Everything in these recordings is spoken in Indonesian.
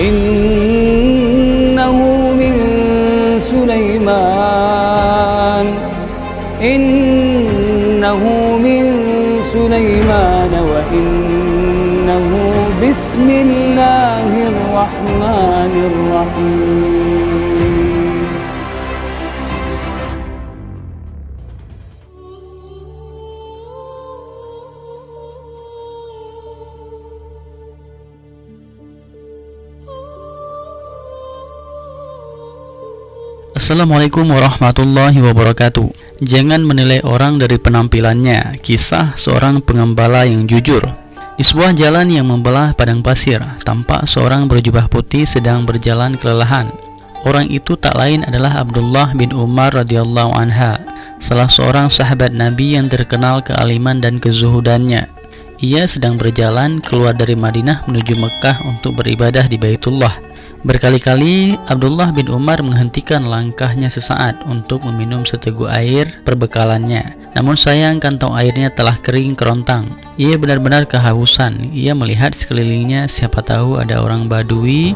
innahu min Sulaiman wa innahu bismillahirrahmanirrahim. Assalamualaikum warahmatullahi wabarakatuh. Jangan menilai orang dari penampilannya. Kisah seorang pengembala yang jujur. Di sebuah jalan yang membelah padang pasir, tampak seorang berjubah putih sedang berjalan kelelahan. Orang itu tak lain adalah Abdullah bin Umar radhiyallahu anha, salah seorang sahabat Nabi yang terkenal kealiman dan kezuhudannya. Ia sedang berjalan keluar dari Madinah menuju Mekah untuk beribadah di Baitullah. Berkali-kali Abdullah bin Umar menghentikan langkahnya sesaat untuk meminum seteguk air perbekalannya. Namun sayang kantong airnya telah kering kerontang. Ia benar-benar kehausan. Ia melihat sekelilingnya, siapa tahu ada orang Badui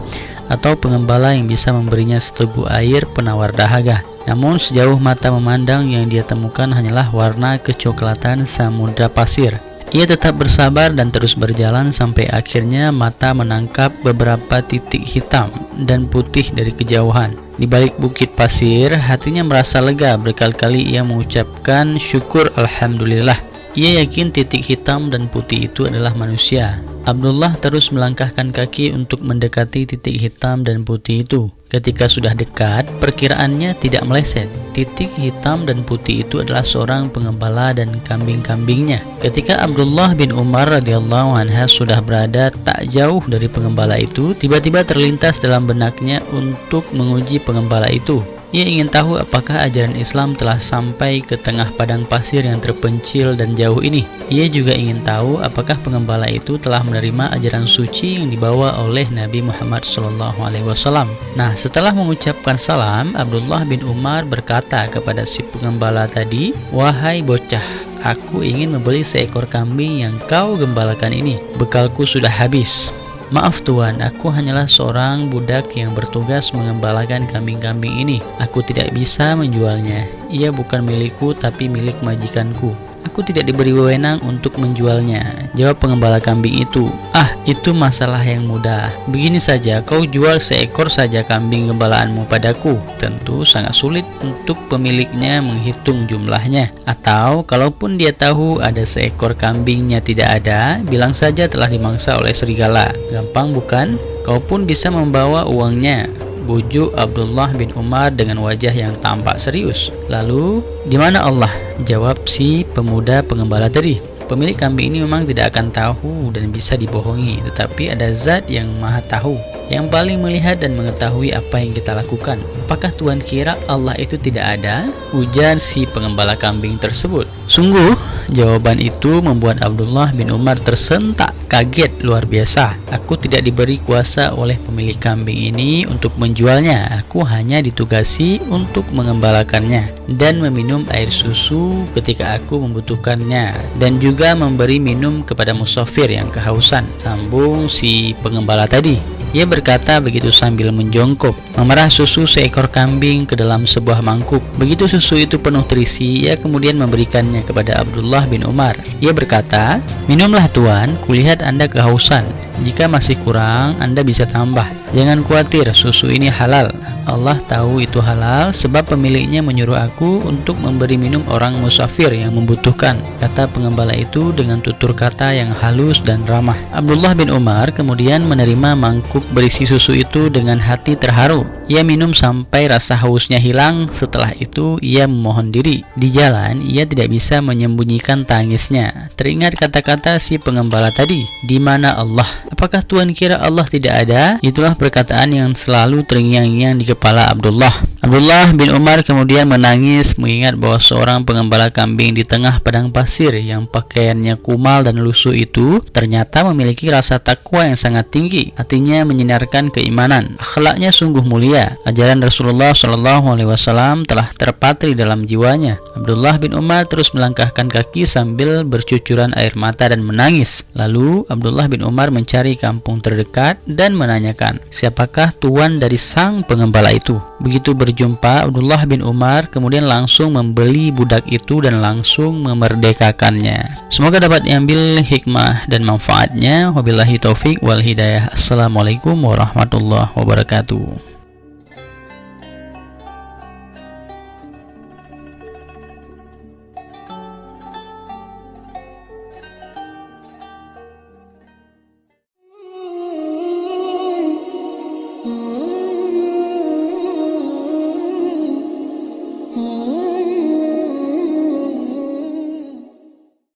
atau pengembala yang bisa memberinya seteguk air penawar dahaga. Namun sejauh mata memandang, yang dia temukan hanyalah warna kecoklatan samudra pasir. Ia tetap bersabar dan terus berjalan sampai akhirnya mata menangkap beberapa titik hitam dan putih dari kejauhan. Di balik bukit pasir, hatinya merasa lega. Berkali-kali ia mengucapkan syukur alhamdulillah. Ia yakin titik hitam dan putih itu adalah manusia. Abdullah terus melangkahkan kaki untuk mendekati titik hitam dan putih itu. Ketika sudah dekat, perkiraannya tidak meleset. Titik hitam dan putih itu adalah seorang pengembala dan kambing-kambingnya. Ketika Abdullah bin Umar radhiyallahu anha sudah berada tak jauh dari pengembala itu, tiba-tiba terlintas dalam benaknya untuk menguji pengembala itu. Ia ingin tahu apakah ajaran Islam telah sampai ke tengah padang pasir yang terpencil dan jauh ini. Ia juga ingin tahu apakah pengembala itu telah menerima ajaran suci yang dibawa oleh Nabi Muhammad SAW. Nah, setelah mengucapkan salam, Abdullah bin Umar berkata kepada si pengembala tadi, "Wahai bocah, aku ingin membeli seekor kambing yang kau gembalakan ini. Bekalku sudah habis." "Maaf tuan, aku hanyalah seorang budak yang bertugas mengembalakan kambing-kambing ini. Aku tidak bisa menjualnya. Ia bukan milikku tapi milik majikanku. Aku tidak diberi wewenang untuk menjualnya," jawab pengembala kambing itu. "Ah, itu masalah yang mudah. Begini saja, kau jual seekor saja kambing gembalaanmu padaku. Tentu sangat sulit untuk pemiliknya menghitung jumlahnya. Atau kalaupun dia tahu ada seekor kambingnya tidak ada, bilang saja telah dimangsa oleh serigala. Gampang bukan? Kau pun bisa membawa uangnya," bujuk Abdullah bin Umar dengan wajah yang tampak serius. "Lalu, di mana Allah?" jawab si pemuda pengembala tadi. "Pemilik kambing ini memang tidak akan tahu dan bisa dibohongi, tetapi ada zat yang maha tahu, yang paling melihat dan mengetahui apa yang kita lakukan. Apakah Tuhan kira Allah itu tidak ada?" ujar si pengembala kambing tersebut. Sungguh, jawaban itu membuat Abdullah bin Umar tersentak kaget luar biasa. "Aku tidak diberi kuasa oleh pemilik kambing ini untuk menjualnya. Aku hanya ditugasi untuk mengembalakannya dan meminum air susu ketika aku membutuhkannya, dan juga memberi minum kepada musafir yang kehausan," sambung si pengembala tadi. Ia berkata begitu sambil menjongkok, memerah susu seekor kambing ke dalam sebuah mangkuk. Begitu susu itu penuh terisi, ia kemudian memberikannya kepada Abdullah bin Umar. Ia berkata, "Minumlah tuan, kulihat Anda kehausan. Jika masih kurang, Anda bisa tambah. Jangan khawatir, susu ini halal. Allah tahu itu halal sebab pemiliknya menyuruh aku untuk memberi minum orang musafir yang membutuhkan," kata pengembala itu dengan tutur kata yang halus dan ramah. Abdullah bin Umar kemudian menerima mangkuk berisi susu itu dengan hati terharu. Ia minum sampai rasa hausnya hilang. Setelah itu ia memohon diri. Di jalan ia tidak bisa menyembunyikan tangisnya. Teringat kata-kata si pengembala tadi, "Di mana Allah? Apakah Tuhan kira Allah tidak ada?" Itulah perkataan yang selalu terngiang-ngiang di kepala Abdullah. Abdullah bin Umar kemudian menangis mengingat bahwa seorang pengembala kambing di tengah padang pasir yang pakaiannya kumal dan lusuh itu ternyata memiliki rasa takwa yang sangat tinggi. Hatinya menyinarkan keimanan, akhlaknya sungguh mulia. Ajaran Rasulullah SAW telah terpatri dalam jiwanya. Abdullah bin Umar terus melangkahkan kaki sambil bercucuran air mata dan menangis. Lalu Abdullah bin Umar mencari kampung terdekat dan menanyakan siapakah tuan dari sang pengembala itu. Begitu berjumpa, Abdullah bin Umar kemudian langsung membeli budak itu dan langsung memerdekakannya. Semoga dapat diambil hikmah dan manfaatnya. Wabillahi taufik wal hidayah. Assalamualaikum warahmatullahi wabarakatuh.